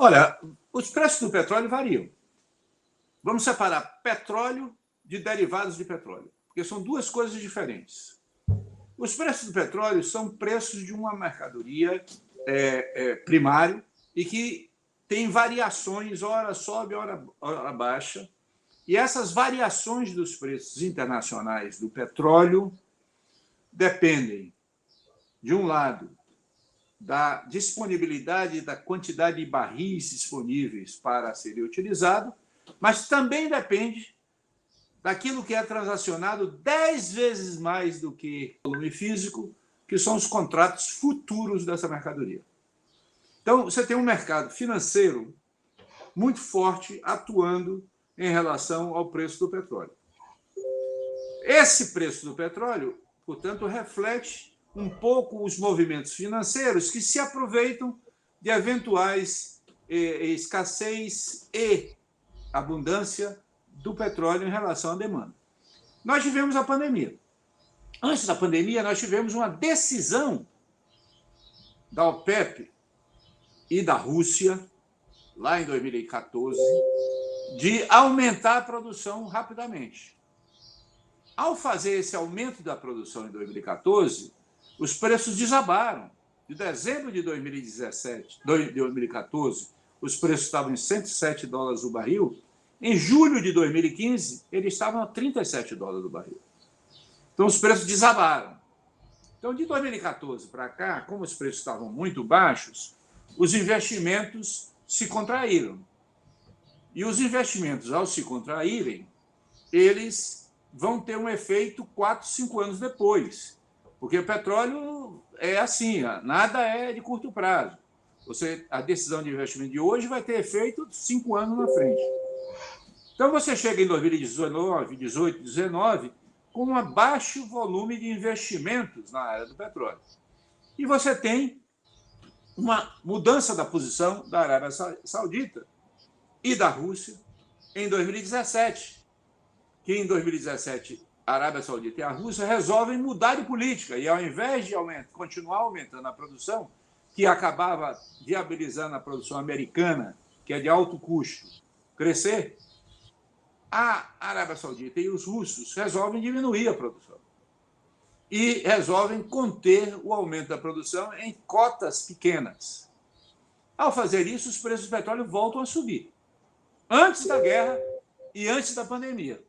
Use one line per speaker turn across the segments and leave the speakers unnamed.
Olha, os preços do petróleo variam. Vamos separar petróleo de derivados de petróleo, porque são duas coisas diferentes. Os preços do petróleo são preços de uma mercadoria primário e que tem variações, hora sobe, hora baixa. E essas variações dos preços internacionais do petróleo dependem, de um lado, da disponibilidade da quantidade de barris disponíveis para serem utilizados, mas também depende daquilo que é transacionado 10 vezes mais do que o volume físico, que são os contratos futuros dessa mercadoria. Então, você tem um mercado financeiro muito forte atuando em relação ao preço do petróleo. Esse preço do petróleo, portanto, reflete um pouco os movimentos financeiros que se aproveitam de eventuais escassez e abundância do petróleo em relação à demanda. Nós tivemos a pandemia. Antes da pandemia, nós tivemos uma decisão da OPEP e da Rússia, lá em 2014, de aumentar a produção rapidamente. Ao fazer esse aumento da produção em 2014, os preços desabaram. De dezembro de 2014, os preços estavam em $107 o barril. Em julho de 2015, eles estavam a $37 o barril. Então, os preços desabaram. Então, de 2014 para cá, como os preços estavam muito baixos, os investimentos se contraíram. E os investimentos, ao se contraírem, eles vão ter um efeito 4, 5 anos depois. Porque o petróleo é assim, nada é de curto prazo. A decisão de investimento de hoje vai ter efeito 5 anos na frente. Então, você chega em 2019, 18, 19, com um baixo volume de investimentos na área do petróleo. E você tem uma mudança da posição da Arábia Saudita e da Rússia em 2017, que em 2017 a Arábia Saudita e a Rússia resolvem mudar de política e, ao invés de continuar aumentando a produção, que acabava viabilizando a produção americana, que é de alto custo, crescer, a Arábia Saudita e os russos resolvem diminuir a produção e resolvem conter o aumento da produção em cotas pequenas. Ao fazer isso, os preços do petróleo voltam a subir, antes da guerra e antes da pandemia.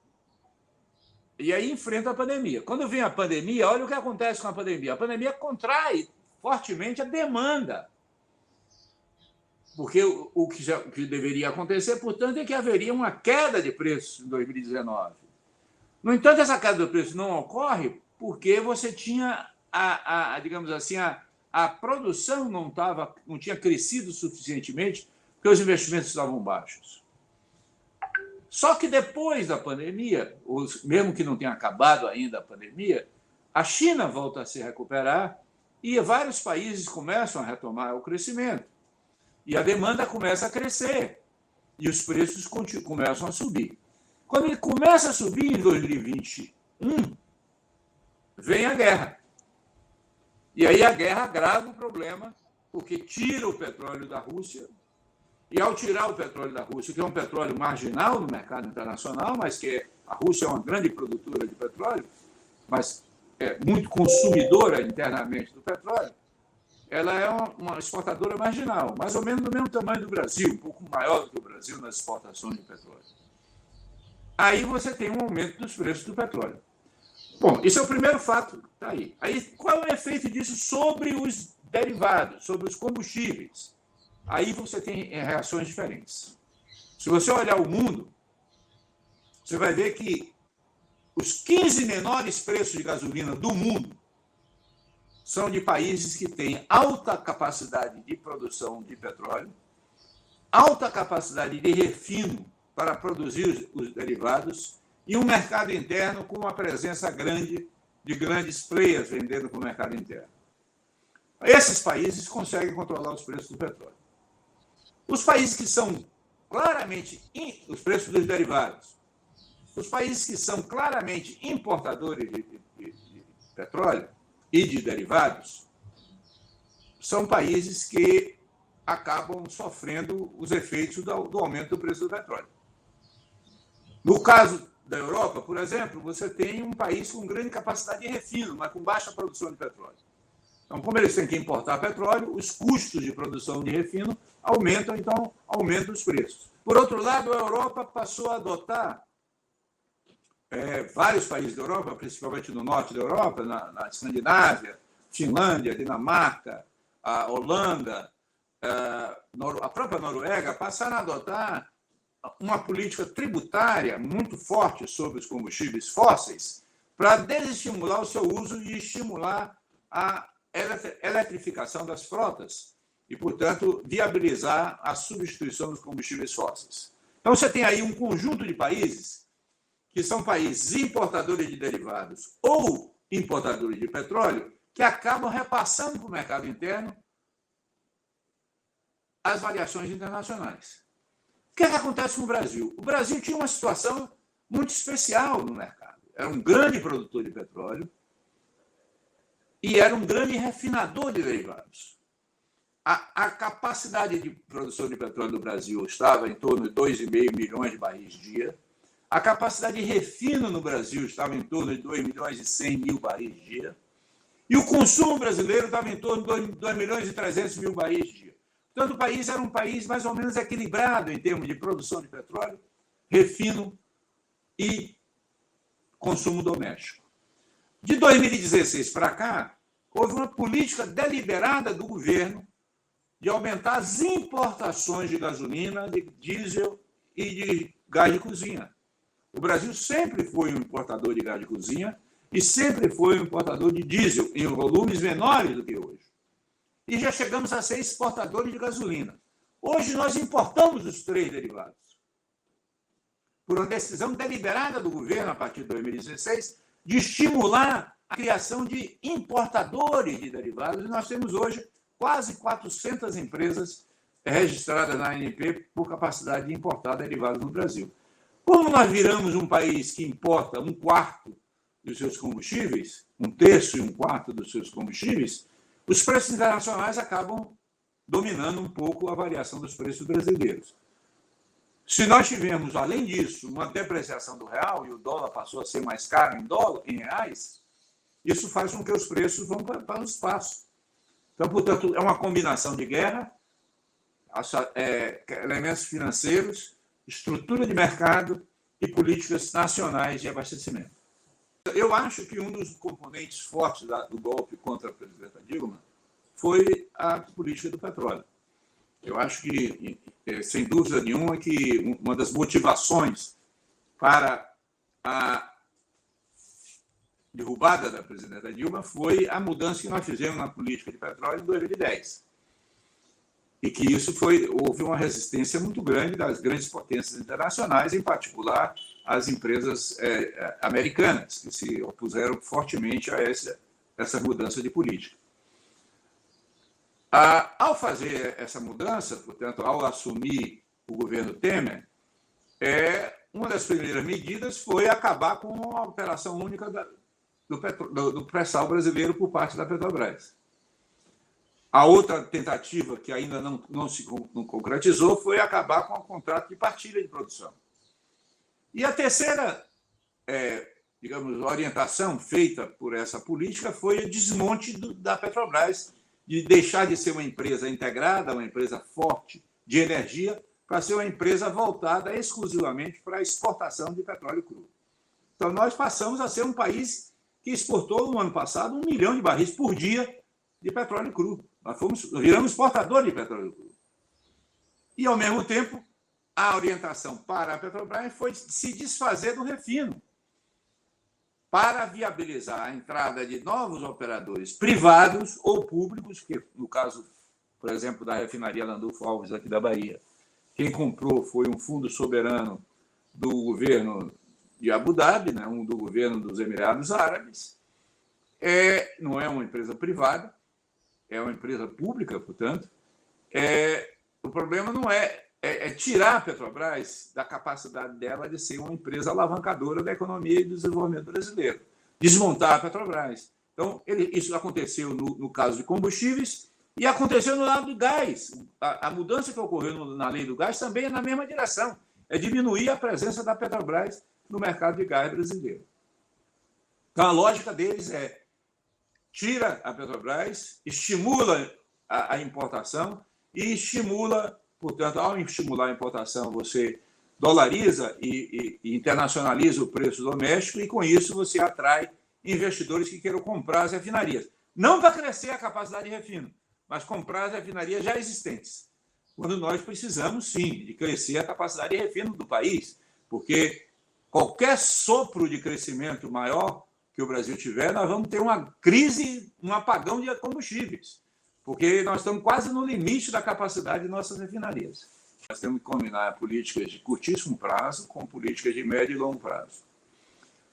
E aí enfrenta a pandemia. Quando vem a pandemia, olha o que acontece com a pandemia. A pandemia contrai fortemente a demanda. Porque o que deveria acontecer, portanto, é que haveria uma queda de preços em 2019. No entanto, essa queda de preços não ocorre porque você tinha, digamos assim, a produção não tinha crescido suficientemente porque os investimentos estavam baixos. Só que depois da pandemia, mesmo que não tenha acabado ainda a pandemia, a China volta a se recuperar e vários países começam a retomar o crescimento. E a demanda começa a crescer e os preços começam a subir. Quando ele começa a subir em 2021, vem a guerra. E aí a guerra agrava o problema, porque tira o petróleo da Rússia. E ao tirar o petróleo da Rússia, que é um petróleo marginal no mercado internacional, mas que a Rússia é uma grande produtora de petróleo, mas é muito consumidora internamente do petróleo, ela é uma exportadora marginal, mais ou menos do mesmo tamanho do Brasil, um pouco maior do que o Brasil nas exportações de petróleo. Aí você tem um aumento dos preços do petróleo. Bom, esse é o primeiro fato, está aí. Aí, qual é o efeito disso sobre os derivados, sobre os combustíveis? Aí você tem reações diferentes. Se você olhar o mundo, você vai ver que os 15 menores preços de gasolina do mundo são de países que têm alta capacidade de produção de petróleo, alta capacidade de refino para produzir os derivados e um mercado interno com uma presença grande de grandes players vendendo para o mercado interno. Esses países conseguem controlar os preços do petróleo. Os países que são claramente os preços dos derivados, os países que são claramente importadores de petróleo e de derivados, são países que acabam sofrendo os efeitos do aumento do preço do petróleo. No caso da Europa, por exemplo, você tem um país com grande capacidade de refino, mas com baixa produção de petróleo. Então, como eles têm que importar petróleo, os custos de produção de refino aumentam, então aumentam os preços. Por outro lado, a Europa passou a adotar, vários países da Europa, principalmente no norte da Europa, na Escandinávia, Finlândia, Dinamarca, a Holanda, a própria Noruega, passaram a adotar uma política tributária muito forte sobre os combustíveis fósseis para desestimular o seu uso e estimular a eletrificação das frotas e, portanto, viabilizar a substituição dos combustíveis fósseis. Então, você tem aí um conjunto de países que são países importadores de derivados ou importadores de petróleo que acabam repassando para o mercado interno as variações internacionais. O que acontece no Brasil? O Brasil tinha uma situação muito especial no mercado. Era um grande produtor de petróleo e era um grande refinador de derivados. A capacidade de produção de petróleo do Brasil estava em torno de 2,5 milhões de barris dia. A capacidade de refino no Brasil estava em torno de 2 milhões e 100 mil barris dia. E o consumo brasileiro estava em torno de 2 milhões e 300 mil barris dia. Portanto, o país era um país mais ou menos equilibrado em termos de produção de petróleo, refino e consumo doméstico. De 2016 para cá, houve uma política deliberada do governo de aumentar as importações de gasolina, de diesel e de gás de cozinha. O Brasil sempre foi um importador de gás de cozinha e sempre foi um importador de diesel, em volumes menores do que hoje. E já chegamos a ser exportadores de gasolina. Hoje nós importamos os três derivados. Por uma decisão deliberada do governo, a partir de 2016, de estimular a criação de importadores de derivados. E nós temos hoje quase 400 empresas registradas na ANP por capacidade de importar derivados no Brasil. Como nós viramos um país que importa 1/4 dos seus combustíveis, 1/3 e 1/4 dos seus combustíveis, os preços internacionais acabam dominando um pouco a variação dos preços brasileiros. Se nós tivermos, além disso, uma depreciação do real e o dólar passou a ser mais caro em reais, isso faz com que os preços vão para o espaço. Então, portanto, é uma combinação de guerra, elementos financeiros, estrutura de mercado e políticas nacionais de abastecimento. Eu acho que um dos componentes fortes do golpe contra a presidenta Dilma foi a política do petróleo. Eu acho que, sem dúvida nenhuma, que uma das motivações para a derrubada da presidenta Dilma foi a mudança que nós fizemos na política de petróleo em 2010. E que houve uma resistência muito grande das grandes potências internacionais, em particular as empresas americanas, que se opuseram fortemente a essa mudança de política. Ao fazer essa mudança, portanto, ao assumir o governo Temer, uma das primeiras medidas foi acabar com a operação única do pré-sal brasileiro por parte da Petrobras. A outra tentativa, que ainda não se concretizou, foi acabar com o contrato de partilha de produção. E a terceira, orientação feita por essa política foi o desmonte da Petrobras, de deixar de ser uma empresa integrada, uma empresa forte de energia, para ser uma empresa voltada exclusivamente para a exportação de petróleo cru. Então, nós passamos a ser um país que exportou, no ano passado, 1 milhão de barris por dia de petróleo cru. Nós viramos exportador de petróleo cru. E, ao mesmo tempo, a orientação para a Petrobras foi se desfazer do refino para viabilizar a entrada de novos operadores privados ou públicos, que, no caso, por exemplo, da refinaria Landulfo Alves, aqui da Bahia, quem comprou foi um fundo soberano do governo de Abu Dhabi, né, do governo dos Emirados Árabes. Não é uma empresa privada, é uma empresa pública, portanto. O problema não é tirar a Petrobras da capacidade dela de ser uma empresa alavancadora da economia e do desenvolvimento brasileiro. Desmontar a Petrobras. Então, isso aconteceu no caso de combustíveis E aconteceu no lado do gás. A mudança que ocorreu na lei do gás também é na mesma direção. É diminuir a presença da Petrobras no mercado de gás brasileiro. Então, a lógica deles é tira a Petrobras, estimula a importação e estimula, portanto, ao estimular a importação, você dolariza e internacionaliza o preço doméstico e, com isso, você atrai investidores que queiram comprar as refinarias. Não para crescer a capacidade de refino, mas comprar as refinarias já existentes. Quando nós precisamos, sim, de crescer a capacidade de refino do país, porque qualquer sopro de crescimento maior que o Brasil tiver, nós vamos ter uma crise, um apagão de combustíveis, porque nós estamos quase no limite da capacidade de nossas refinarias. Nós temos que combinar políticas de curtíssimo prazo com políticas de médio e longo prazo.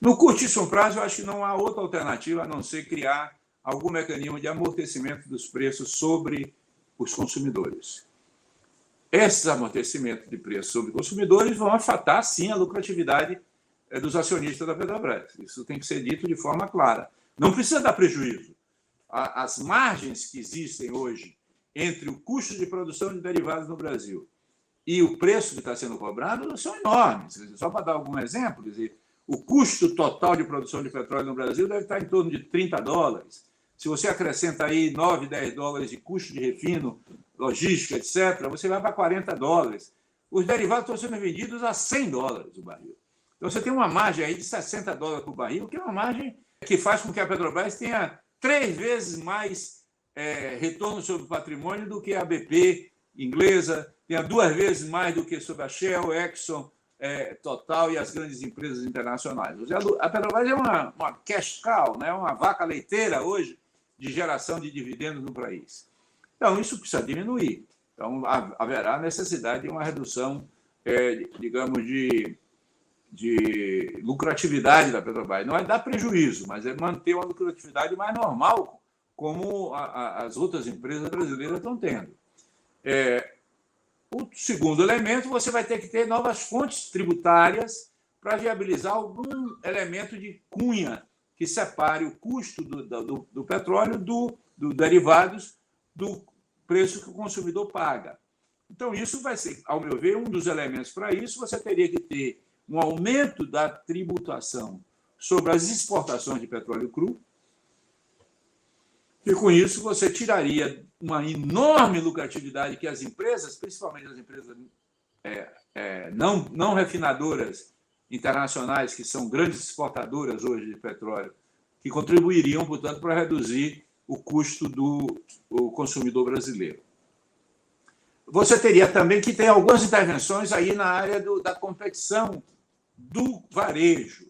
No curtíssimo prazo, eu acho que não há outra alternativa a não ser criar algum mecanismo de amortecimento dos preços sobre os consumidores. Esses amortecimentos de preços sobre consumidores vão afetar, sim, a lucratividade dos acionistas da Petrobras. Isso tem que ser dito de forma clara. Não precisa dar prejuízo. As margens que existem hoje entre o custo de produção de derivados no Brasil e o preço que está sendo cobrado são enormes. Só para dar algum exemplo, quer dizer, o custo total de produção de petróleo no Brasil deve estar em torno de $30. Se você acrescenta aí 9, 10 dólares de custo de refino, logística, etc., você vai para $40. Os derivados estão sendo vendidos a $100 o barril. Então, você tem uma margem aí de $60 por barril, que é uma margem que faz com que a Petrobras tenha 3 vezes mais retorno sobre o patrimônio do que a BP inglesa, tenha 2 vezes mais do que sobre a Shell, Exxon, Total e as grandes empresas internacionais. A Petrobras é uma cash cow, né? Uma vaca leiteira hoje de geração de dividendos no país. Então, isso precisa diminuir. Então, haverá necessidade de uma redução, digamos, de lucratividade da Petrobras. Não é dar prejuízo, mas é manter uma lucratividade mais normal, como as outras empresas brasileiras estão tendo. O segundo elemento, você vai ter que ter novas fontes tributárias para viabilizar algum elemento de cunha que separe o custo do petróleo dos derivados do preço que o consumidor paga. Então, isso vai ser, ao meu ver, um dos elementos para isso. Você teria que ter um aumento da tributação sobre as exportações de petróleo cru, e, com isso, você tiraria uma enorme lucratividade que as empresas, principalmente as empresas não refinadoras internacionais, que são grandes exportadoras hoje de petróleo, que contribuiriam, portanto, para reduzir o custo do consumidor brasileiro. Você teria também que ter algumas intervenções aí na área da competição do varejo.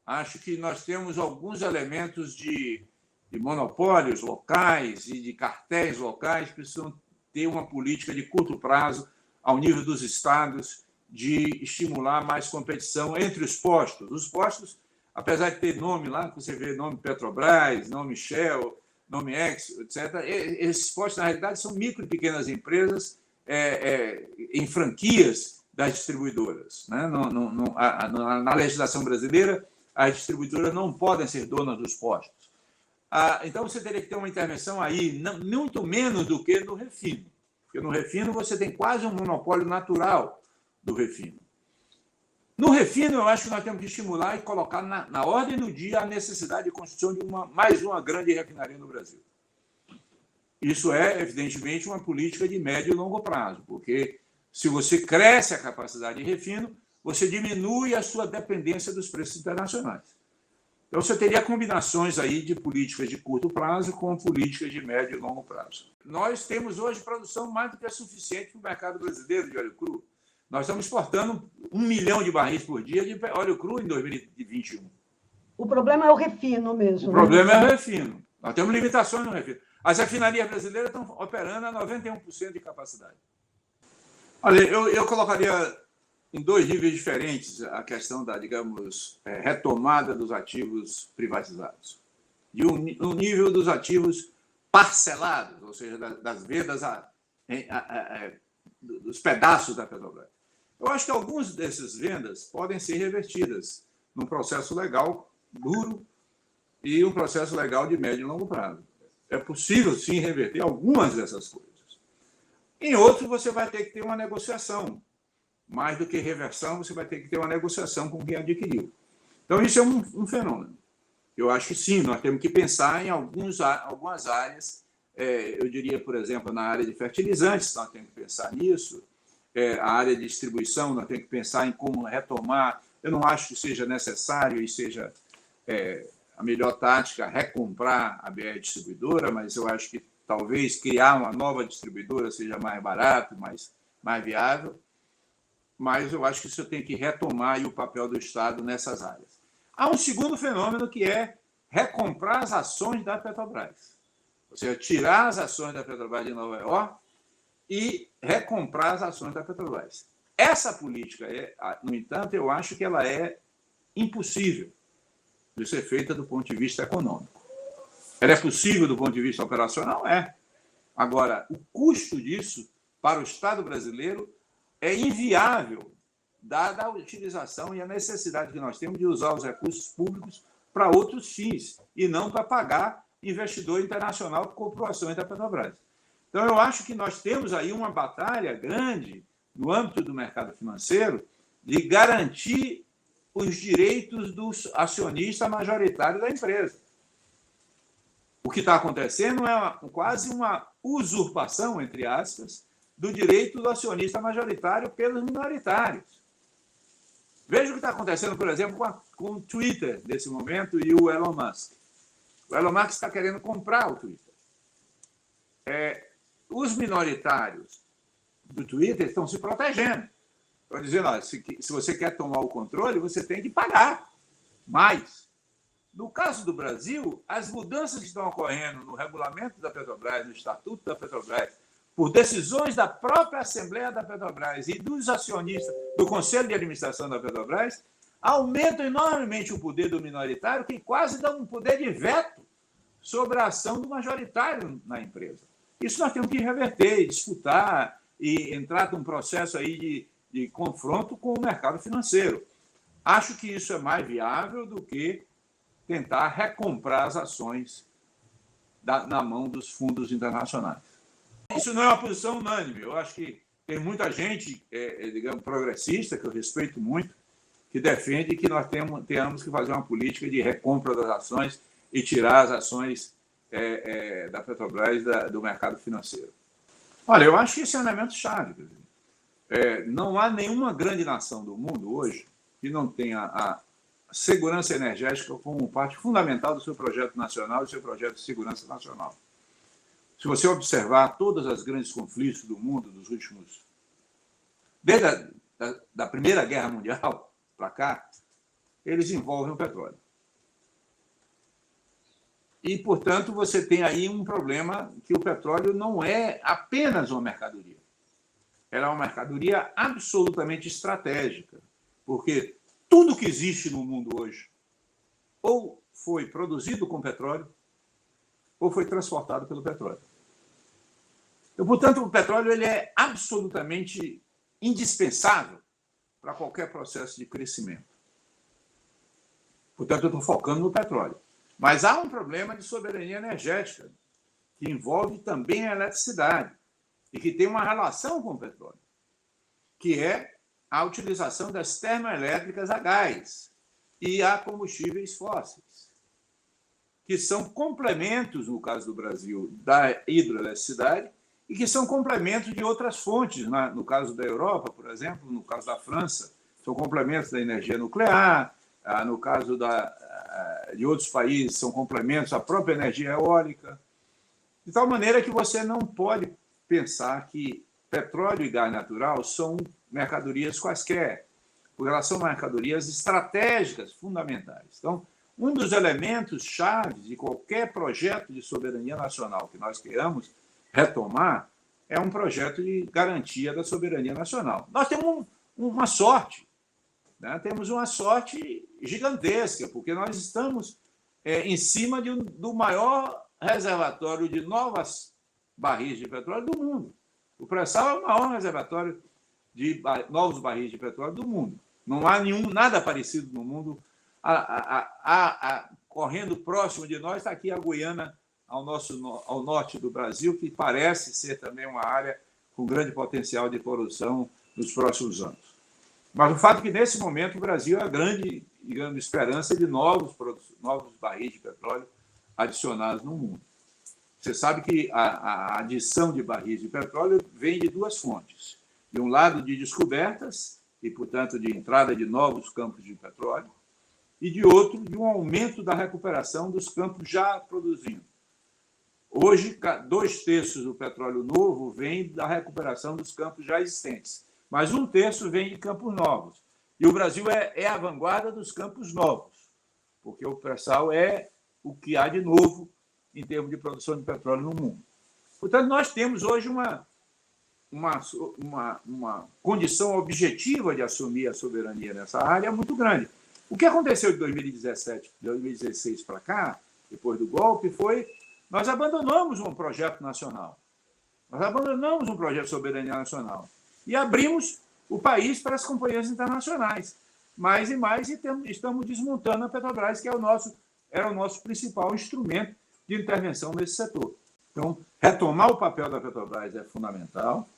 Acho que nós temos alguns elementos de monopólios locais e de cartéis locais que precisam ter uma política de curto prazo ao nível dos estados de estimular mais competição entre os postos. Os postos, apesar de ter nome lá, você vê nome Petrobras, nome Shell, nome Exxon, etc., esses postos, na realidade, são micro e pequenas empresas em franquias das distribuidoras. Né? Na legislação brasileira, as distribuidoras não podem ser donas dos postos. Então, você teria que ter uma intervenção aí, muito menos do que no refino. Porque no refino você tem quase um monopólio natural do refino. No refino, eu acho que nós temos que estimular e colocar na ordem do dia a necessidade de construção de mais uma grande refinaria no Brasil. Isso é, evidentemente, uma política de médio e longo prazo, porque se você cresce a capacidade de refino, você diminui a sua dependência dos preços internacionais. Então, você teria combinações aí de políticas de curto prazo com políticas de médio e longo prazo. Nós temos hoje produção mais do que suficiente para o mercado brasileiro de óleo cru. Nós estamos exportando 1 milhão de barris por dia de óleo cru em 2021.
O problema é o refino mesmo.
O problema é o refino. Nós temos limitações no refino. As refinarias brasileiras estão operando a 91% de capacidade. Olha, eu colocaria em 2 níveis diferentes a questão da, digamos, retomada dos ativos privatizados. De um nível dos ativos parcelados, ou seja, das vendas dos pedaços da Petrobras. Eu acho que algumas dessas vendas podem ser revertidas num processo legal duro e um processo legal de médio e longo prazo. É possível, sim, reverter algumas dessas coisas. Em outros, você vai ter que ter uma negociação. Mais do que reversão, você vai ter que ter uma negociação com quem adquiriu. Então, isso é um fenômeno. Eu acho que sim, nós temos que pensar em algumas áreas. Eu diria, por exemplo, na área de fertilizantes, nós temos que pensar nisso. A área de distribuição, nós temos que pensar em como retomar. Eu não acho que seja necessário e seja a melhor tática recomprar a BR Distribuidora, mas eu acho que talvez criar uma nova distribuidora seja mais barato, mais viável. Mas eu acho que isso tem que retomar aí o papel do Estado nessas áreas. Há um segundo fenômeno que é recomprar as ações da Petrobras. Ou seja, tirar as ações da Petrobras de Nova York e recomprar as ações da Petrobras. Essa política, no entanto, eu acho que ela é impossível de ser feita do ponto de vista econômico. Ela é possível do ponto de vista operacional? É. Agora, o custo disso para o Estado brasileiro é inviável, dada a utilização e a necessidade que nós temos de usar os recursos públicos para outros fins, e não para pagar investidor internacional que comprou ações da Petrobras. Então, eu acho que nós temos aí uma batalha grande no âmbito do mercado financeiro de garantir os direitos do acionista majoritário da empresa. O que está acontecendo é quase uma usurpação, entre aspas, do direito do acionista majoritário pelos minoritários. Veja o que está acontecendo, por exemplo, com o Twitter nesse momento e o Elon Musk. O Elon Musk está querendo comprar o Twitter. Os minoritários do Twitter estão se protegendo. Estão dizendo, olha, se você quer tomar o controle, você tem que pagar mais. No caso do Brasil, as mudanças que estão ocorrendo no regulamento da Petrobras, no estatuto da Petrobras, por decisões da própria Assembleia da Petrobras e dos acionistas do Conselho de Administração da Petrobras, aumentam enormemente o poder do minoritário, que quase dá um poder de veto sobre a ação do majoritário na empresa. Isso nós temos que reverter, disputar e entrar num processo aí de confronto com o mercado financeiro. Acho que isso é mais viável do que tentar recomprar as ações na mão dos fundos internacionais. Isso não é uma posição unânime. Eu acho que tem muita gente, digamos, progressista, que eu respeito muito, que defende que nós tenhamos que fazer uma política de recompra das ações e tirar as ações da Petrobras do mercado financeiro. Olha, eu acho que esse é um elemento chave. Não há nenhuma grande nação do mundo hoje que não tenha a segurança energética como parte fundamental do seu projeto nacional e do seu projeto de segurança nacional. Se você observar todos os grandes conflitos do mundo dos últimos... Desde da Primeira Guerra Mundial para cá, eles envolvem o petróleo. E, portanto, você tem aí um problema que o petróleo não é apenas uma mercadoria. Ela é uma mercadoria absolutamente estratégica, porque tudo que existe no mundo hoje ou foi produzido com petróleo ou foi transportado pelo petróleo. Então, portanto, o petróleo ele é absolutamente indispensável para qualquer processo de crescimento. Portanto, eu estou focando no petróleo. Mas há um problema de soberania energética, que envolve também a eletricidade e que tem uma relação com o petróleo, que é a utilização das termoelétricas a gás e a combustíveis fósseis, que são complementos, no caso do Brasil, da hidroeletricidade e que são complementos de outras fontes, no caso da Europa, por exemplo, no caso da França, são complementos da energia nuclear, no caso de outros países, são complementos à própria energia eólica, de tal maneira que você não pode pensar que petróleo e gás natural são mercadorias quaisquer, porque elas são mercadorias estratégicas fundamentais. Então, um dos elementos chaves de qualquer projeto de soberania nacional que nós queiramos retomar é um projeto de garantia da soberania nacional. Nós temos uma sorte, né? Temos uma sorte gigantesca, porque nós estamos em cima do maior reservatório de novas barris de petróleo do mundo. O pré-sal é o maior reservatório de novos barris de petróleo do mundo. Não há nada parecido no mundo. Correndo próximo de nós está aqui a Guiana ao norte do Brasil, que parece ser também uma área com grande potencial de produção nos próximos anos. Mas o fato é que, nesse momento, o Brasil é a grande, digamos, esperança de novos barris de petróleo adicionados no mundo. Você sabe que a adição de barris de petróleo vem de duas fontes. De um lado, de descobertas e, portanto, de entrada de novos campos de petróleo, e de outro, de um aumento da recuperação dos campos já produzindo. Hoje, 2/3 do petróleo novo vem da recuperação dos campos já existentes, mas 1/3 vem de campos novos. E o Brasil é a vanguarda dos campos novos, porque o pré-sal é o que há de novo em termos de produção de petróleo no mundo. Portanto, nós temos hoje uma condição objetiva de assumir a soberania nessa área muito grande. O que aconteceu de 2017, 2016 para cá, depois do golpe, foi nós abandonamos um projeto nacional. Nós abandonamos um projeto de soberania nacional e abrimos o país para as companhias internacionais. Mais e mais, e estamos desmontando a Petrobras, que era o nosso principal instrumento de intervenção nesse setor. Então, retomar o papel da Petrobras é fundamental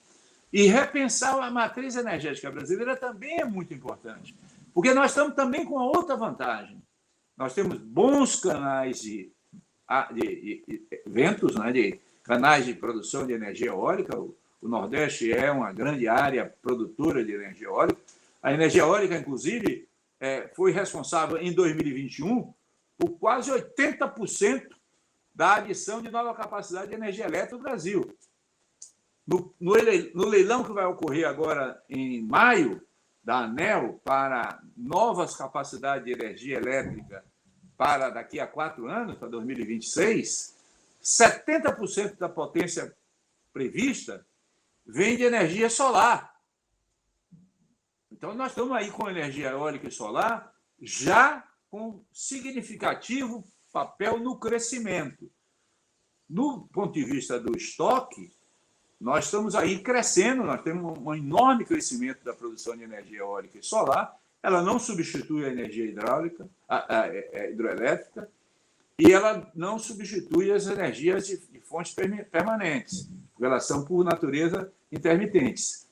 e repensar a matriz energética brasileira também é muito importante, porque nós estamos também com uma outra vantagem. Nós temos bons canais de ventos, né, de canais de produção de energia eólica. O Nordeste é uma grande área produtora de energia eólica. A energia eólica, inclusive, foi responsável, em 2021, por quase 80% da adição de nova capacidade de energia elétrica no Brasil. No leilão que vai ocorrer agora em maio, da ANEEL, para novas capacidades de energia elétrica para daqui a 4 anos, para 2026, 70% da potência prevista vem de energia solar. Então, nós estamos aí com energia eólica e solar já com significativo papel no crescimento. No ponto de vista do estoque, nós estamos aí crescendo, nós temos um enorme crescimento da produção de energia eólica e solar. Ela não substitui a energia hidroelétrica, e ela não substitui as energias de fontes permanentes, porque elas são, por natureza, intermitentes.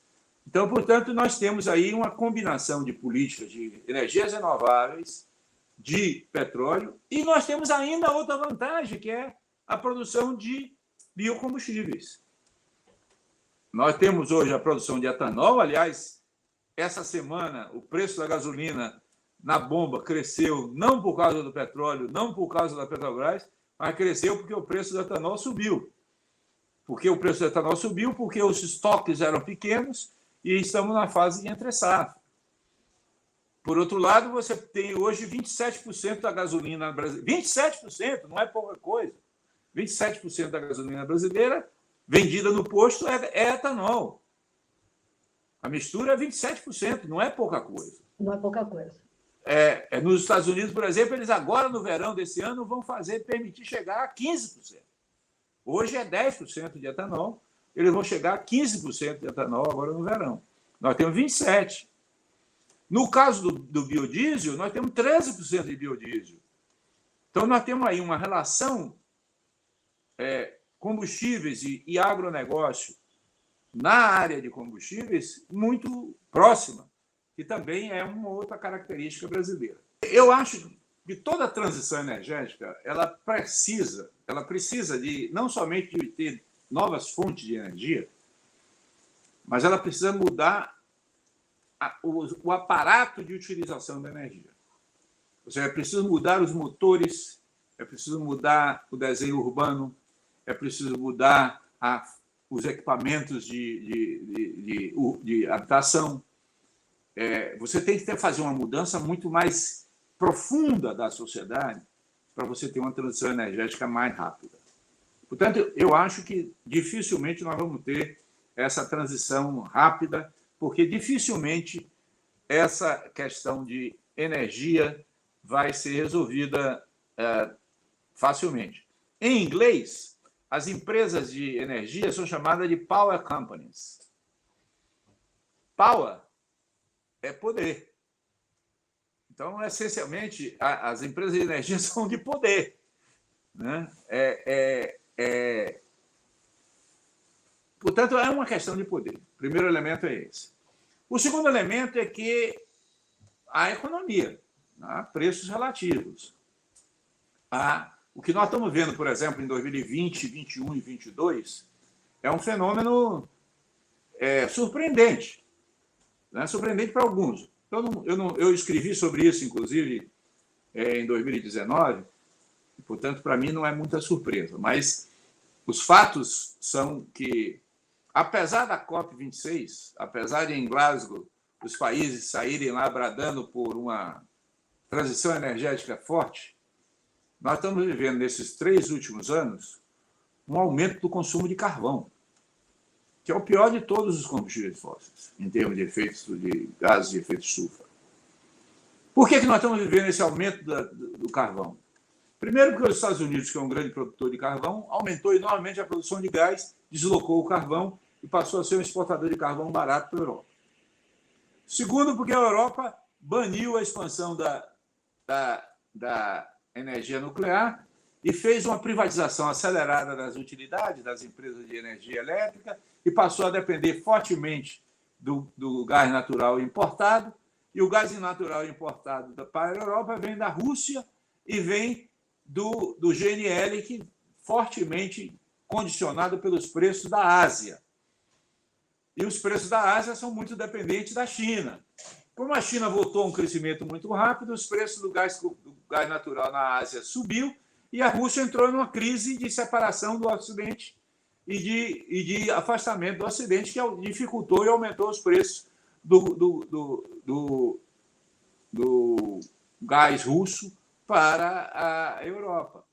Então, portanto, nós temos aí uma combinação de políticas de energias renováveis, de petróleo, e nós temos ainda outra vantagem, que é a produção de biocombustíveis. Nós temos hoje a produção de etanol. Aliás, essa semana o preço da gasolina na bomba cresceu, não por causa do petróleo, não por causa da Petrobras, mas cresceu porque o preço do etanol subiu. Porque o preço do etanol subiu porque os estoques eram pequenos e estamos na fase de entre-safra. Por outro lado, você tem hoje 27% da gasolina brasileira. 27%, não é pouca coisa. 27% da gasolina brasileira vendida no posto é etanol. A mistura é 27%, não é pouca coisa.
Não é pouca coisa.
Nos Estados Unidos, por exemplo, eles agora, no verão desse ano, vão permitir chegar a 15%. Hoje é 10% de etanol, eles vão chegar a 15% de etanol agora no verão. Nós temos 27%. No caso do biodiesel, nós temos 13% de biodiesel. Então, nós temos aí uma relação combustíveis e agronegócio na área de combustíveis muito próxima, que também é uma outra característica brasileira. Eu acho que toda a transição energética ela precisa de não somente de ter novas fontes de energia, mas ela precisa mudar o aparato de utilização da energia. Ou seja, é preciso mudar os motores, é preciso mudar o desenho urbano, é preciso mudar os equipamentos de habitação. Você tem que fazer uma mudança muito mais profunda da sociedade para você ter uma transição energética mais rápida. Portanto, eu acho que dificilmente nós vamos ter essa transição rápida, porque dificilmente essa questão de energia vai ser resolvida facilmente. Em inglês, as empresas de energia são chamadas de power companies. Power é poder. Então, essencialmente, as empresas de energia são de poder. né? Portanto, é uma questão de poder. O primeiro elemento é esse. O segundo elemento é que a economia, né? Preços relativos. O que nós estamos vendo, por exemplo, em 2020, 2021 e 2022, é um fenômeno surpreendente, né? Surpreendente para alguns. Eu escrevi sobre isso, inclusive, em 2019, e, portanto, para mim não é muita surpresa, mas os fatos são que, apesar da COP26, apesar de em Glasgow os países saírem lá bradando por uma transição energética forte, nós estamos vivendo, nesses 3 últimos anos, um aumento do consumo de carvão, que é o pior de todos os combustíveis fósseis, em termos de efeitos de gases de efeito estufa. Por que nós estamos vivendo esse aumento do carvão? Primeiro, porque os Estados Unidos, que é um grande produtor de carvão, aumentou enormemente a produção de gás, deslocou o carvão e passou a ser um exportador de carvão barato para a Europa. Segundo, porque a Europa baniu a expansão da energia nuclear e fez uma privatização acelerada das utilidades, das empresas de energia elétrica, e passou a depender fortemente do gás natural importado. E o gás natural importado para a Europa vem da Rússia e vem do GNL, que fortemente condicionado pelos preços da Ásia. E os preços da Ásia são muito dependentes da China. Como a China voltou a um crescimento muito rápido, os preços do gás natural na Ásia subiu e a Rússia entrou numa crise de separação do Ocidente e de afastamento do Ocidente, que dificultou e aumentou os preços do gás russo para a Europa.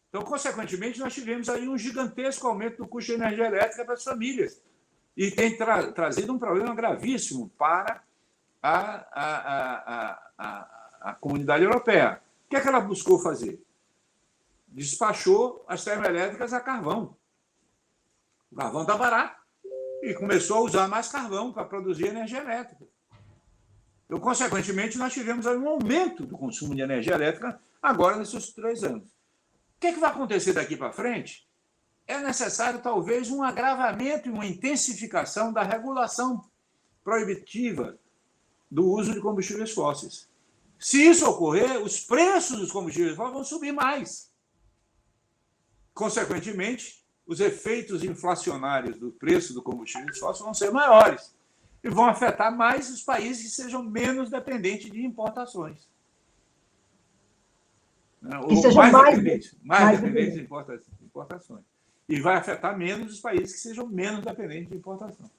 Então, consequentemente, nós tivemos aí um gigantesco aumento do custo de energia elétrica para as famílias e tem trazido um problema gravíssimo para a comunidade europeia. O que é que ela buscou fazer? Despachou as termoelétricas a carvão. O carvão está barato e começou a usar mais carvão para produzir energia elétrica. Então, consequentemente, nós tivemos aí um aumento do consumo de energia elétrica agora nesses 3 anos. O que é que vai acontecer daqui para frente? É necessário, talvez, um agravamento e uma intensificação da regulação proibitiva do uso de combustíveis fósseis. Se isso ocorrer, os preços dos combustíveis fósseis vão subir mais. Consequentemente, os efeitos inflacionários do preço do combustível fóssil vão ser maiores e vão afetar mais os países que sejam menos dependentes de importações.
Que sejam mais
dependentes de importações. E vai afetar menos os países que sejam menos dependentes de importação.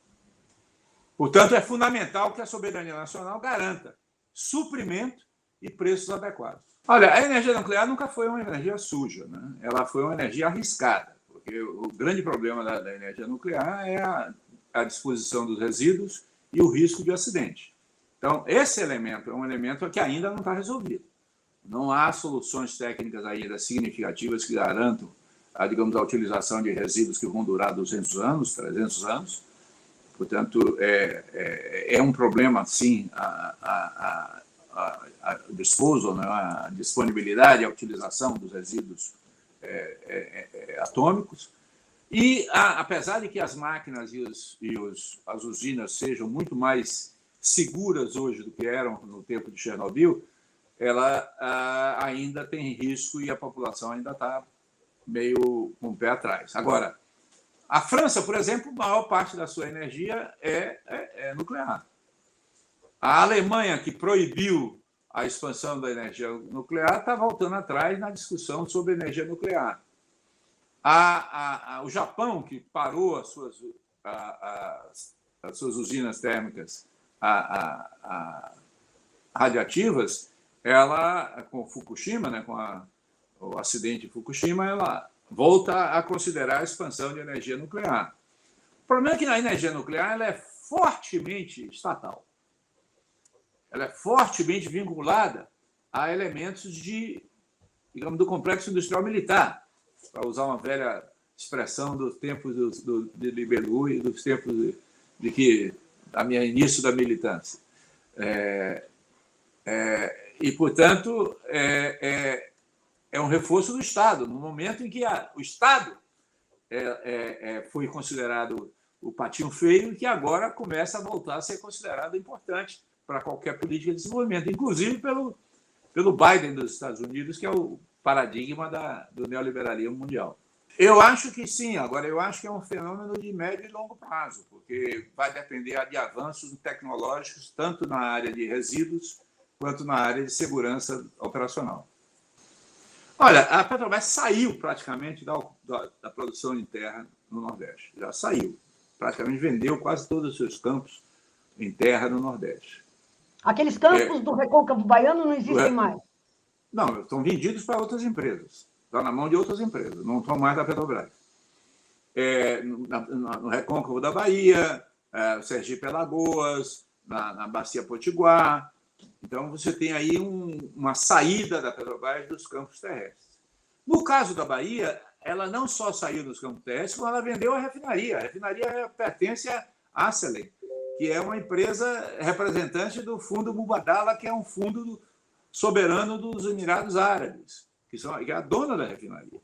Portanto, é fundamental que a soberania nacional garanta suprimento e preços adequados. Olha, a energia nuclear nunca foi uma energia suja, né? Ela foi uma energia arriscada, porque o grande problema da energia nuclear é a disposição dos resíduos e o risco de acidente. Então, esse elemento é um elemento que ainda não está resolvido. Não há soluções técnicas ainda significativas que garantam a utilização de resíduos que vão durar 200 anos, 300 anos. Portanto, é um problema, sim, a disposal, né, a disponibilidade e a utilização dos resíduos atômicos. E, apesar de que as máquinas as usinas sejam muito mais seguras hoje do que eram no tempo de Chernobyl, ela ainda tem risco e a população ainda está meio com o pé atrás. Agora, a França, por exemplo, a maior parte da sua energia é nuclear. A Alemanha, que proibiu a expansão da energia nuclear, está voltando atrás na discussão sobre energia nuclear. O Japão, que parou as suas usinas térmicas radiativas, ela, com Fukushima, né, com o acidente de Fukushima, ela volta a considerar a expansão de energia nuclear. O problema é que a energia nuclear ela é fortemente estatal. Ela é fortemente vinculada a elementos do complexo industrial militar, para usar uma velha expressão dos tempos de Liberu e dos tempos da minha início da militância. E, portanto, é um reforço do Estado, no momento em que o Estado foi considerado o patinho feio e que agora começa a voltar a ser considerado importante para qualquer política de desenvolvimento, inclusive pelo Biden dos Estados Unidos, que é o paradigma do neoliberalismo mundial. Eu acho que sim, agora eu acho que é um fenômeno de médio e longo prazo, porque vai depender de avanços tecnológicos, tanto na área de resíduos quanto na área de segurança operacional. Olha, a Petrobras saiu praticamente da produção em terra no Nordeste, já saiu. Praticamente vendeu quase todos os seus campos em terra no Nordeste.
Aqueles campos do Recôncavo Baiano não existem mais?
Não, estão vendidos para outras empresas. Está na mão de outras empresas, não estão mais da Petrobras. No Recôncavo da Bahia, Sergipe Alagoas, na Bacia Potiguar. Então, você tem aí uma saída da Petrobras dos campos terrestres. No caso da Bahia, ela não só saiu dos campos terrestres, como ela vendeu a refinaria. A refinaria pertence à Acelen, que é uma empresa representante do Fundo Mubadala, que é um fundo soberano dos Emirados Árabes, que é a dona da refinaria.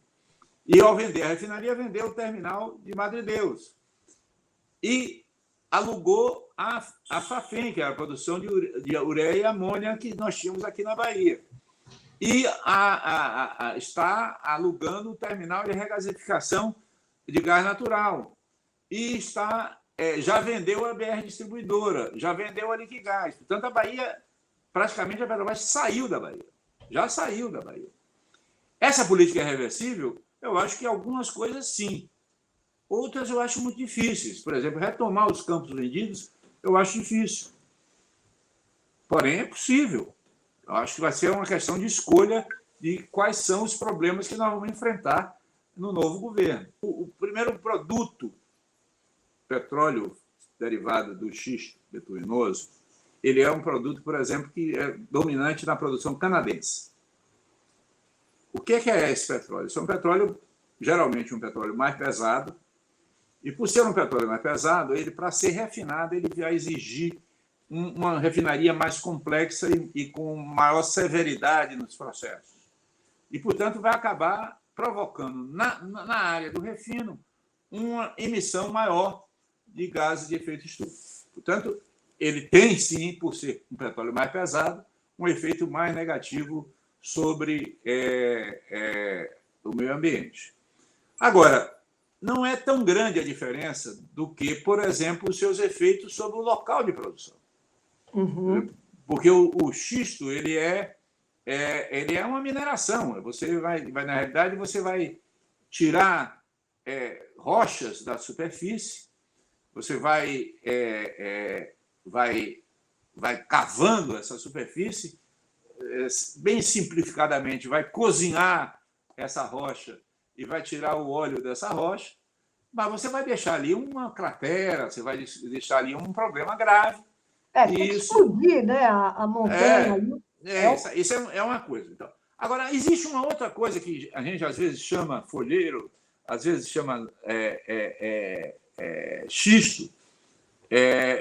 E, ao vender a refinaria, vendeu o terminal de Madre Deus. E alugou a Fafem, que é a produção de ureia e amônia que nós tínhamos aqui na Bahia. E está alugando o terminal de regasificação de gás natural. E já vendeu a BR Distribuidora, já vendeu a Liquigás. Portanto, a Bahia, praticamente a Petrobras saiu da Bahia. Já saiu da Bahia. Essa política é reversível? Eu acho que algumas coisas sim. Outras eu acho muito difíceis. Por exemplo, retomar os campos vendidos, eu acho difícil. Porém, é possível. Eu acho que vai ser uma questão de escolha de quais são os problemas que nós vamos enfrentar no novo governo. O primeiro produto, petróleo derivado do xisto betuminoso, ele é um produto, por exemplo, que é dominante na produção canadense. O que é esse petróleo? Isso é um petróleo, geralmente um petróleo mais pesado, e por ser um petróleo mais pesado, ele, para ser refinado, ele vai exigir uma refinaria mais complexa e com maior severidade nos processos. E, portanto, vai acabar provocando na área do refino uma emissão maior de gases de efeito estufa. Portanto, ele tem, sim, por ser um petróleo mais pesado, um efeito mais negativo sobre o meio ambiente. Agora, não é tão grande a diferença do que, por exemplo, os seus efeitos sobre o local de produção.
Uhum.
Porque o xisto ele é uma mineração. Você na realidade, você vai tirar rochas da superfície, você vai cavando essa superfície, bem simplificadamente, vai cozinhar essa rocha e vai tirar o óleo dessa rocha, mas você vai deixar ali uma cratera, você vai deixar ali um problema grave.
Tem que explodir, né, a montanha.
Isso é uma coisa. Então, agora, existe uma outra coisa que a gente às vezes chama folheiro, às vezes chama xisto,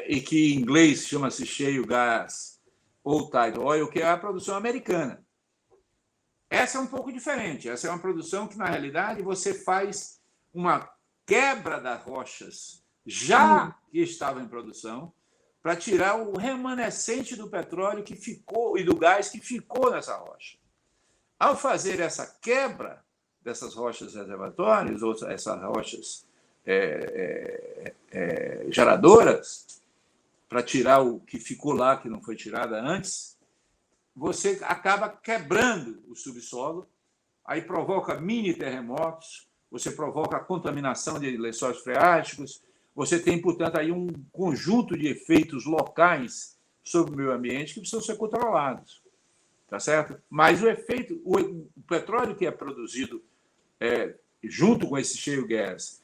e que em inglês chama-se shale gas ou tight oil, que é a produção americana. Essa é um pouco diferente. Essa é uma produção que, na realidade, você faz uma quebra das rochas já que estavam em produção para tirar o remanescente do petróleo que ficou e do gás que ficou nessa rocha. Ao fazer essa quebra dessas rochas reservatórias, ou essas rochas geradoras, para tirar o que ficou lá, que não foi tirado antes, você acaba quebrando o subsolo, aí provoca mini terremotos, você provoca a contaminação de lençóis freáticos, você tem, portanto, aí um conjunto de efeitos locais sobre o meio ambiente que precisam ser controlados, tá certo? Mas o petróleo que é produzido junto com esse shale gas,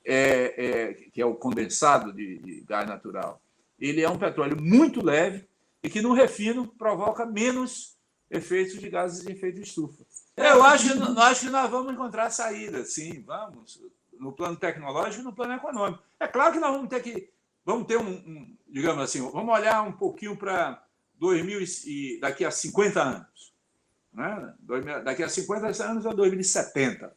que é o condensado de gás natural, ele é um petróleo muito leve e que no refino provoca menos efeitos de gases de efeito estufa. Eu acho que nós vamos encontrar saídas, sim, vamos, no plano tecnológico e no plano econômico. É claro que nós vamos ter digamos assim, vamos olhar um pouquinho para 2000 e daqui a 50 anos. né? Daqui a 50 anos é 2070.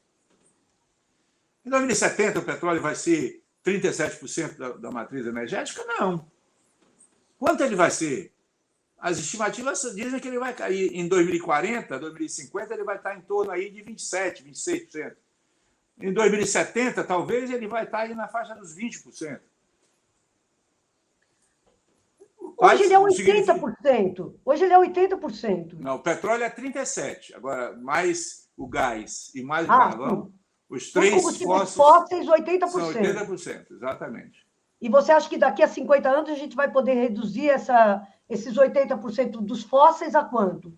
Em 2070, o petróleo vai ser 37% da matriz energética? Não. Quanto ele vai ser? As estimativas dizem que ele vai cair em 2040, 2050, ele vai estar em torno aí de 27%, 26%. Em 2070, talvez ele vai estar aí na faixa dos 20%.
Hoje ele é 80%. Hoje ele é 80%.
Não, o petróleo é 37%. Agora, mais o gás e mais o carvão, os três
fósseis, 80%.
São 80%, exatamente.
E você acha que daqui a 50 anos a gente vai poder reduzir esses 80% dos fósseis a quanto?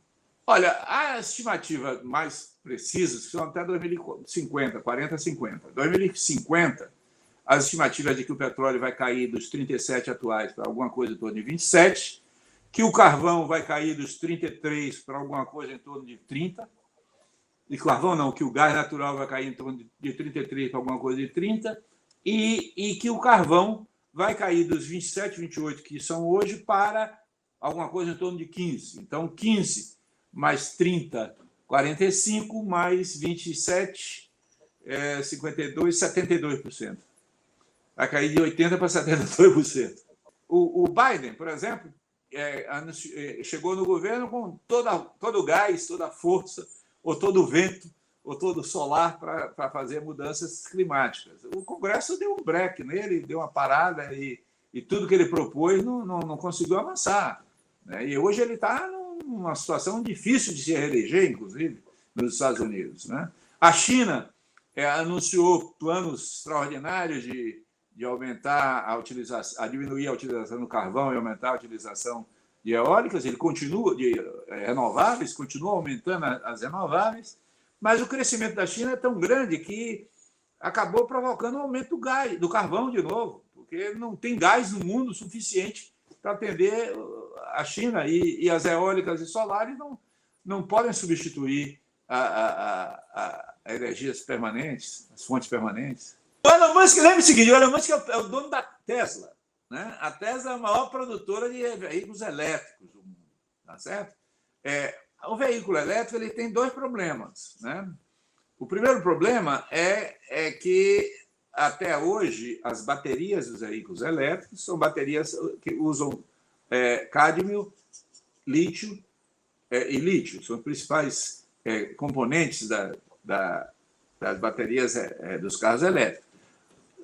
Olha, a estimativa mais precisa são até 2050, 40, 50. 2050, as estimativas de que o petróleo vai cair dos 37 atuais para alguma coisa em torno de 27, que o carvão vai cair dos 33 para alguma coisa em torno de 30, e carvão não, que o gás natural vai cair em torno de 33 para alguma coisa de 30, e que o carvão vai cair dos 27, 28 que são hoje para alguma coisa em torno de 15. Então, 15 mais 30, 45, mais 27, 52, 72%. Vai cair de 80% para 72%. O Biden, por exemplo, chegou no governo com todo o gás, toda a força, ou todo o vento, ou todo o solar para fazer mudanças climáticas. O Congresso deu um break nele, deu uma parada, e tudo que ele propôs não conseguiu avançar. Né? E hoje ele está numa situação difícil de se reeleger, inclusive, nos Estados Unidos. Né? A China anunciou planos extraordinários de aumentar a diminuir a utilização do carvão e aumentar a utilização de eólicas. Ele continua de renováveis, continua aumentando as renováveis, mas o crescimento da China é tão grande que acabou provocando um aumento do carvão de novo, porque não tem gás no mundo suficiente para atender a China, e as eólicas e solares não podem substituir a energias permanentes, as fontes permanentes. O Elon Musk, lembra o seguinte, o Elon Musk é o dono da Tesla. Né? A Tesla é a maior produtora de veículos elétricos do mundo. Tá certo? O veículo elétrico ele tem dois problemas. Né? O primeiro problema é que, até hoje, as baterias dos veículos elétricos são baterias que usam cádmio, lítio e lítio. São os principais componentes das baterias dos carros elétricos.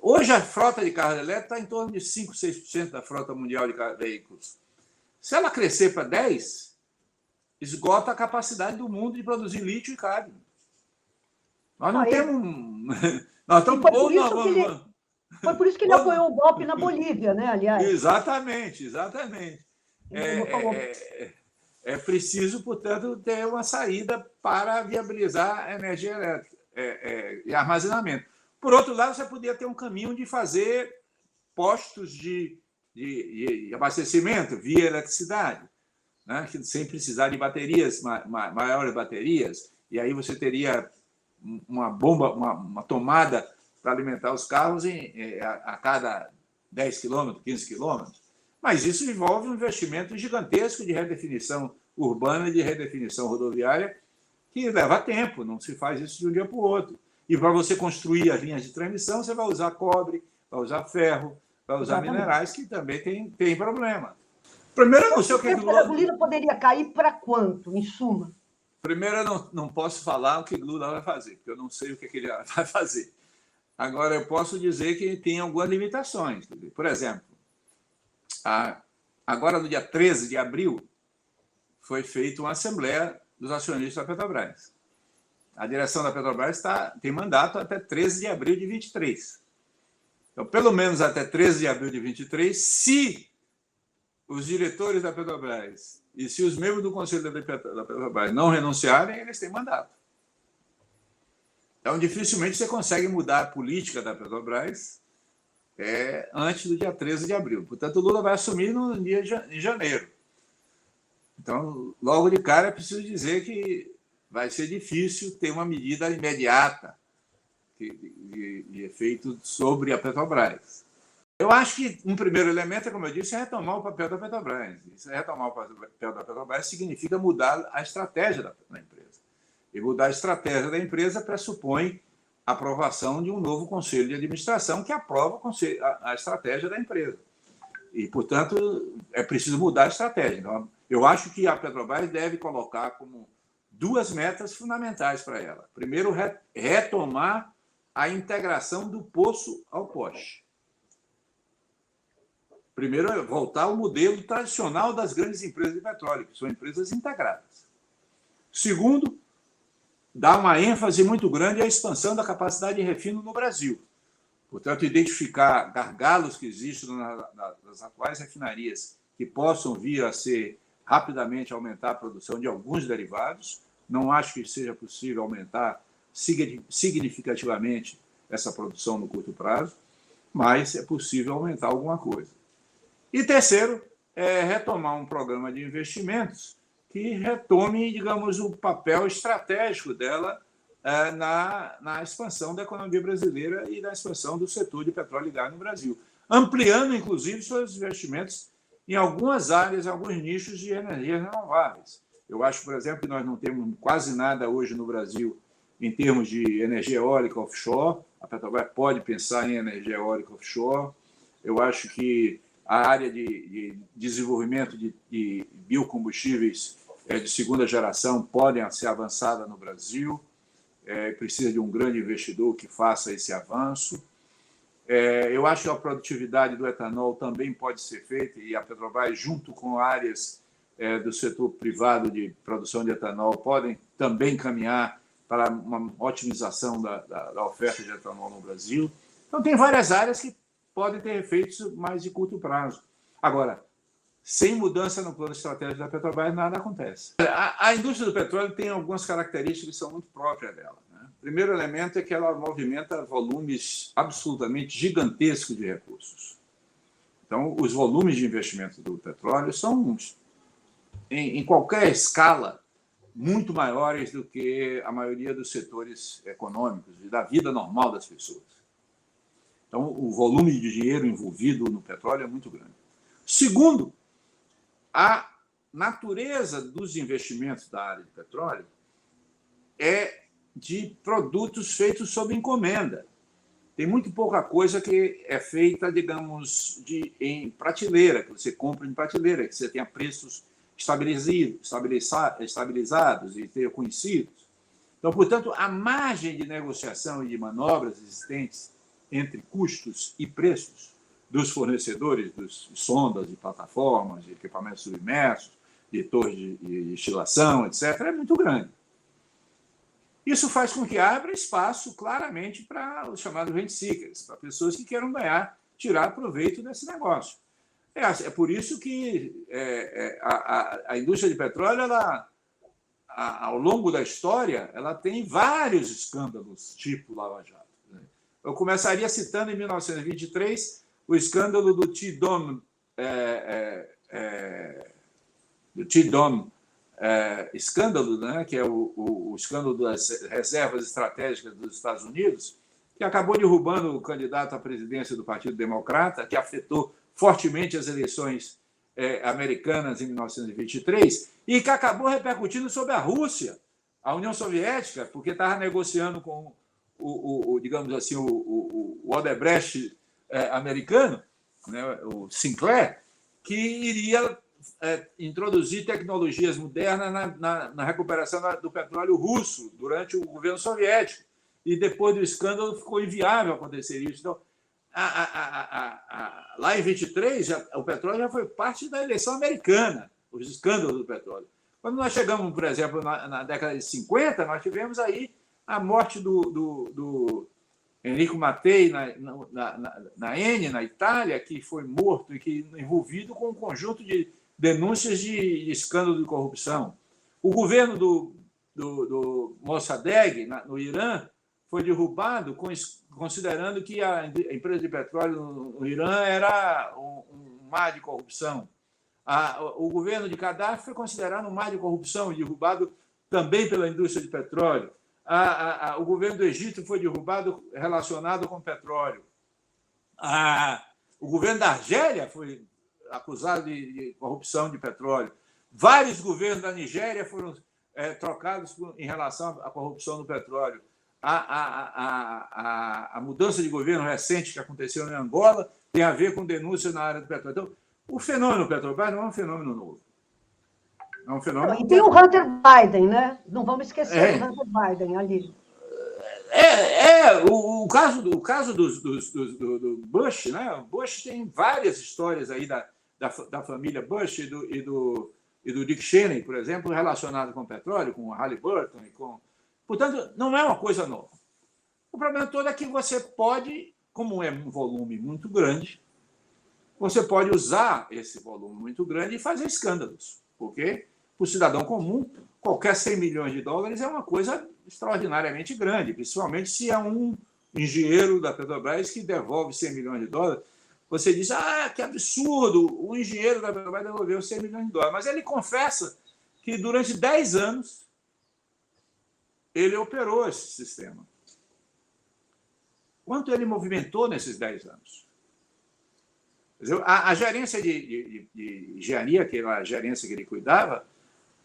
Hoje, a frota de carros elétricos está em torno de 5%, 6% da frota mundial de veículos. Se ela crescer para 10%, esgota a capacidade do mundo de produzir lítio e cádmio. Nós não temos... Nós estamos...
Foi por isso que ele apoiou o golpe na Bolívia, né, aliás?
Exatamente. É preciso, portanto, ter uma saída para viabilizar a energia elétrica e armazenamento. Por outro lado, você podia ter um caminho de fazer postos de abastecimento via eletricidade, né? Sem precisar de baterias, maiores baterias, e aí você teria uma tomada para alimentar os carros a cada 10 quilômetros, 15 quilômetros. Mas isso envolve um investimento gigantesco de redefinição urbana e de redefinição rodoviária, que leva tempo, não se faz isso de um dia para o outro. E para você construir as linhas de transmissão, você vai usar cobre, vai usar ferro, vai usar minerais, que também tem problema. Primeiro, eu não sei o que
a gasolina poderia cair para quanto, em suma?
Primeiro, eu não posso falar o que Lula vai fazer, porque eu não sei o que ele vai fazer. Agora, eu posso dizer que tem algumas limitações. Por exemplo, agora, no dia 13 de abril, foi feita uma assembleia dos acionistas da Petrobras. A direção da Petrobras tem mandato até 13 de abril de 23. Então, pelo menos até 13 de abril de 23, se os diretores da Petrobras e se os membros do Conselho da Petrobras não renunciarem, eles têm mandato. Então, dificilmente você consegue mudar a política da Petrobras antes do dia 13 de abril. Portanto, o Lula vai assumir em janeiro. Então, logo de cara, é preciso dizer que vai ser difícil ter uma medida imediata de efeito sobre a Petrobras. Eu acho que um primeiro elemento, como eu disse, é retomar o papel da Petrobras. Retomar o papel da Petrobras significa mudar a estratégia da empresa. E mudar a estratégia da empresa pressupõe a aprovação de um novo conselho de administração que aprova a estratégia da empresa. E, portanto, é preciso mudar a estratégia. Então, eu acho que a Petrobras deve colocar como duas metas fundamentais para ela. Primeiro, retomar a integração do poço ao poste. Primeiro, é voltar ao modelo tradicional das grandes empresas de petróleo, que são empresas integradas. Segundo, dar uma ênfase muito grande à expansão da capacidade de refino no Brasil. Portanto, identificar gargalos que existem nas atuais refinarias que possam vir a ser rapidamente aumentar a produção de alguns derivados. Não acho que seja possível aumentar significativamente essa produção no curto prazo, mas é possível aumentar alguma coisa. E terceiro, é retomar um programa de investimentos que retome, digamos, o papel estratégico dela na expansão da economia brasileira e na expansão do setor de petróleo e gás no Brasil, ampliando, inclusive, seus investimentos em algumas áreas, alguns nichos de energias renováveis. Eu acho, por exemplo, que nós não temos quase nada hoje no Brasil em termos de energia eólica offshore. A Petrobras pode pensar em energia eólica offshore. Eu acho que a área de desenvolvimento de biocombustíveis de segunda geração pode ser avançada no Brasil. Precisa de um grande investidor que faça esse avanço. Eu acho que a produtividade do etanol também pode ser feita, e a Petrobras, junto com áreas do setor privado de produção de etanol, podem também caminhar para uma otimização da oferta de etanol no Brasil. Então, tem várias áreas que podem ter efeitos mais de curto prazo. Agora, sem mudança no plano estratégico da Petrobras, nada acontece. A indústria do petróleo tem algumas características que são muito próprias dela. O primeiro elemento é que ela movimenta volumes absolutamente gigantescos de recursos. Então, os volumes de investimento do petróleo são, em qualquer escala, muito maiores do que a maioria dos setores econômicos e da vida normal das pessoas. Então, o volume de dinheiro envolvido no petróleo é muito grande. Segundo, a natureza dos investimentos da área de petróleo é de produtos feitos sob encomenda. Tem muito pouca coisa que é feita, digamos, em prateleira, que você compra em prateleira, que você tenha preços estabilizados e tenha conhecidos. Então, portanto, a margem de negociação e de manobras existentes entre custos e preços dos fornecedores de sondas, de plataformas, de equipamentos submersos, de torres de destilação, etc., é muito grande. Isso faz com que abra espaço claramente para os chamados rent seekers, para pessoas que queiram tirar proveito desse negócio. É por isso que a indústria de petróleo, ao longo da história, ela tem vários escândalos tipo Lava Jato. Eu começaria citando, em 1923, o escândalo do T-Dome escândalo, né, que é o escândalo das reservas estratégicas dos Estados Unidos, que acabou derrubando o candidato à presidência do Partido Democrata, que afetou fortemente as eleições americanas em 1923, e que acabou repercutindo sobre a Rússia, a União Soviética, porque estava negociando com digamos assim, o Odebrecht americano, né, o Sinclair, que iria introduzir tecnologias modernas na recuperação do petróleo russo durante o governo soviético. E depois do escândalo ficou inviável acontecer isso. Então, lá em 23, o petróleo já foi parte da eleição americana, os escândalos do petróleo. Quando nós chegamos, por exemplo, na década de 50, nós tivemos aí a morte do Enrico Mattei na Eni, na Itália, que foi morto e que envolvido com um conjunto de denúncias de escândalo de corrupção. O governo do Mossadegh, no Irã, foi derrubado considerando que a empresa de petróleo no Irã era um mar de corrupção. O governo de Gaddafi foi considerado um mar de corrupção, derrubado também pela indústria de petróleo. O governo do Egito foi derrubado relacionado com petróleo. O governo da Argélia foi acusado de corrupção de petróleo. Vários governos da Nigéria foram trocados em relação à corrupção do petróleo. A mudança de governo recente que aconteceu em Angola tem a ver com denúncias na área do petróleo. Então, o fenômeno Petrobras não é um fenômeno novo. É um fenômeno...
E tem o Hunter Biden, né? Não vamos esquecer do Hunter Biden ali.
O caso do Bush, né? O Bush tem várias histórias aí da família Bush e do Dick Cheney, por exemplo, relacionado com o petróleo, com o Halliburton e com... Portanto, não é uma coisa nova. O problema todo é que você pode, como é um volume muito grande, você pode usar esse volume muito grande e fazer escândalos, porque para o cidadão comum, qualquer 100 milhões de dólares é uma coisa extraordinariamente grande, principalmente se é um engenheiro da Petrobras que devolve 100 milhões de dólares. Você diz, que absurdo, o engenheiro da Petrobras devolveu 100 milhões de dólares. Mas ele confessa que durante 10 anos ele operou esse sistema. Quanto ele movimentou nesses 10 anos? A gerência de engenharia, que era a gerência que ele cuidava,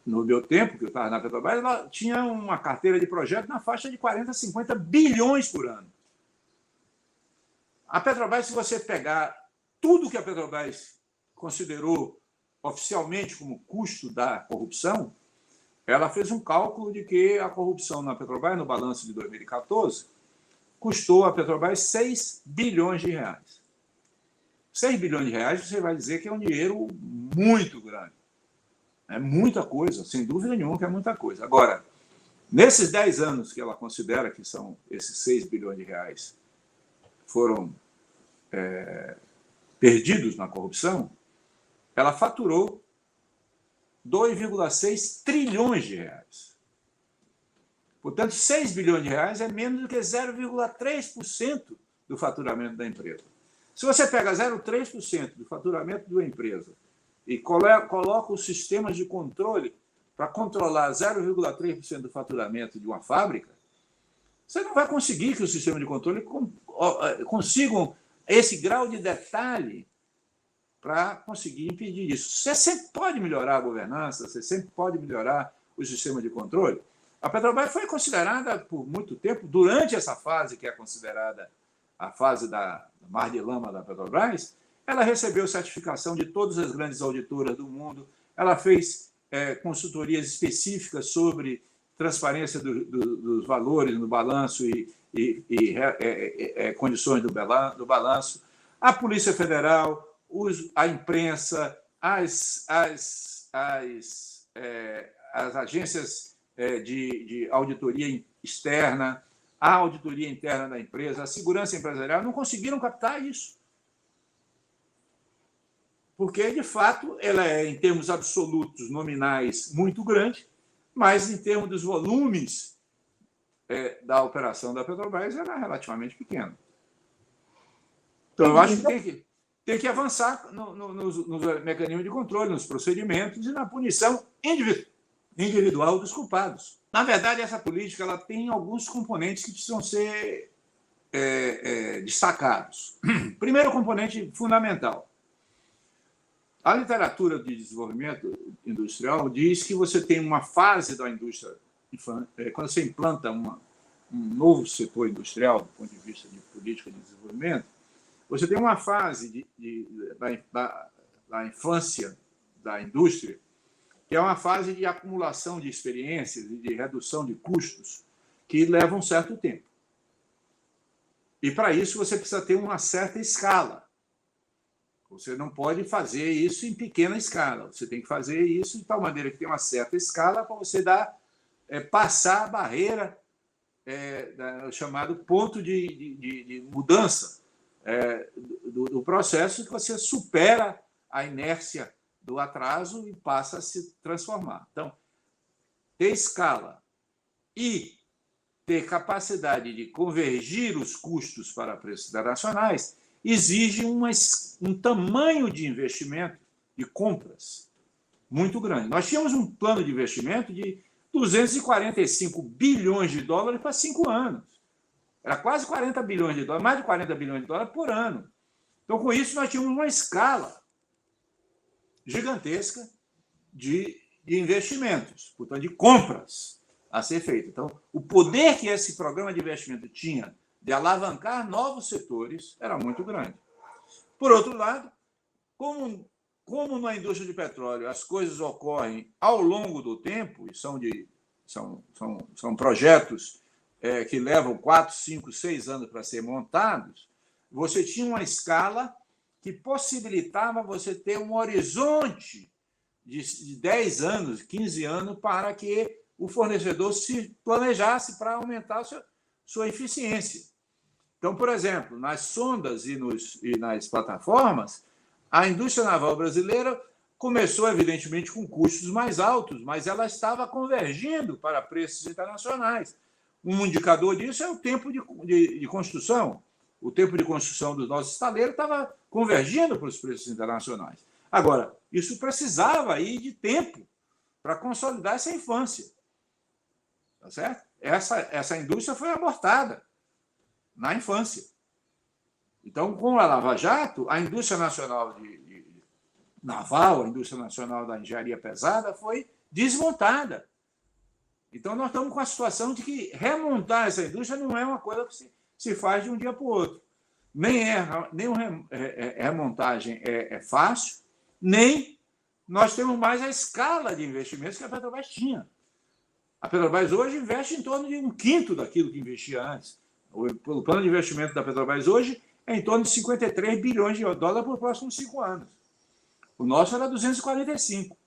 no meu tempo, que eu estava na Petrobras, ela tinha uma carteira de projeto na faixa de 40, 50 bilhões por ano. A Petrobras, se você pegar tudo que a Petrobras considerou oficialmente como custo da corrupção, ela fez um cálculo de que a corrupção na Petrobras, no balanço de 2014, custou a Petrobras 6 bilhões de reais. 6 bilhões de reais, você vai dizer que é um dinheiro muito grande. É muita coisa, sem dúvida nenhuma que é muita coisa. Agora, nesses 10 anos que ela considera que são esses 6 bilhões de reais foram perdidos na corrupção, ela faturou 2,6 trilhões de reais. Portanto, 6 bilhões de reais é menos do que 0,3% do faturamento da empresa. Se você pega 0,3% do faturamento de uma empresa e coloca os sistemas de controle para controlar 0,3% do faturamento de uma fábrica, você não vai conseguir que os sistemas de controle consigam esse grau de detalhe para conseguir impedir isso. Você sempre pode melhorar a governança, você sempre pode melhorar o sistema de controle. A Petrobras foi considerada por muito tempo, durante essa fase que é considerada a fase da Mar de Lama da Petrobras, ela recebeu certificação de todas as grandes auditoras do mundo, ela fez consultorias específicas sobre transparência dos valores no balanço e condições do balanço. A Polícia Federal, a imprensa, as agências de auditoria externa, a auditoria interna da empresa, a segurança empresarial, não conseguiram captar isso. Porque, de fato, ela é, em termos absolutos, nominais, muito grande, mas, em termos dos volumes da operação da Petrobras, ela é relativamente pequena. Então, eu acho que tem que avançar nos mecanismos de controle, nos procedimentos e na punição individual dos culpados. Na verdade, essa política ela tem alguns componentes que precisam ser destacados. Primeiro componente fundamental. A literatura de desenvolvimento industrial diz que você tem uma fase da indústria, quando você implanta um novo setor industrial, do ponto de vista de política de desenvolvimento, você tem uma fase da infância da indústria, que é uma fase de acumulação de experiências e de redução de custos, que leva um certo tempo. E, para isso, você precisa ter uma certa escala. Você não pode fazer isso em pequena escala. Você tem que fazer isso de tal maneira que tem uma certa escala para você passar a barreira, chamado ponto de mudança do processo, que você supera a inércia do atraso e passa a se transformar. Então, ter escala e ter capacidade de convergir os custos para preços internacionais exige um tamanho de investimento, de compras, muito grande. Nós tínhamos um plano de investimento de 245 bilhões de dólares para 5 anos. Era quase 40 bilhões de dólares, mais de 40 bilhões de dólares por ano. Então, com isso, nós tínhamos uma escala gigantesca de investimentos, portanto, de compras a ser feita. Então, o poder que esse programa de investimento tinha de alavancar novos setores era muito grande. Por outro lado, como na indústria de petróleo as coisas ocorrem ao longo do tempo, e são projetos que levam 4, 5, 6 anos para ser montados, você tinha uma escala que possibilitava você ter um horizonte de 10 anos, 15 anos, para que o fornecedor se planejasse para aumentar a sua eficiência. Então, por exemplo, nas sondas e nas plataformas, a indústria naval brasileira começou, evidentemente, com custos mais altos, mas ela estava convergindo para preços internacionais. Um indicador disso é o tempo de construção. O tempo de construção dos nossos estaleiros estava convergindo para os preços internacionais. Agora, isso precisava aí de tempo para consolidar essa infância. Tá certo? Essa indústria foi abortada na infância. Então, com a Lava Jato, a indústria nacional naval, a indústria nacional da engenharia pesada, foi desmontada. Então, nós estamos com a situação de que remontar essa indústria não é uma coisa que se faz de um dia para o outro. Nem remontagem é fácil, nem nós temos mais a escala de investimentos que a Petrobras tinha. A Petrobras hoje investe em torno de 1/5 daquilo que investia antes. O plano de investimento da Petrobras hoje é em torno de 53 bilhões de dólares para os próximos 5 anos. O nosso era 245.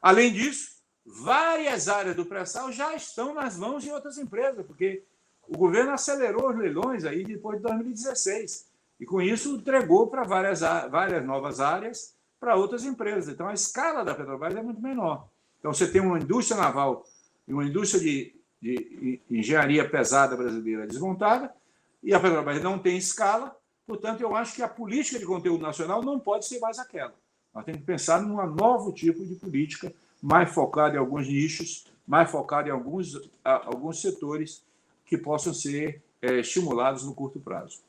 Além disso, várias áreas do pré-sal já estão nas mãos de outras empresas, porque o governo acelerou os leilões aí depois de 2016. E, com isso, entregou para várias novas áreas para outras empresas. Então, a escala da Petrobras é muito menor. Então, você tem uma indústria naval e uma indústria de engenharia pesada brasileira desmontada, e a Petrobras não tem escala. Portanto, eu acho que a política de conteúdo nacional não pode ser mais aquela. Nós temos que pensar num novo tipo de política, mais focada em alguns nichos, mais focada em alguns setores que possam ser estimulados no curto prazo.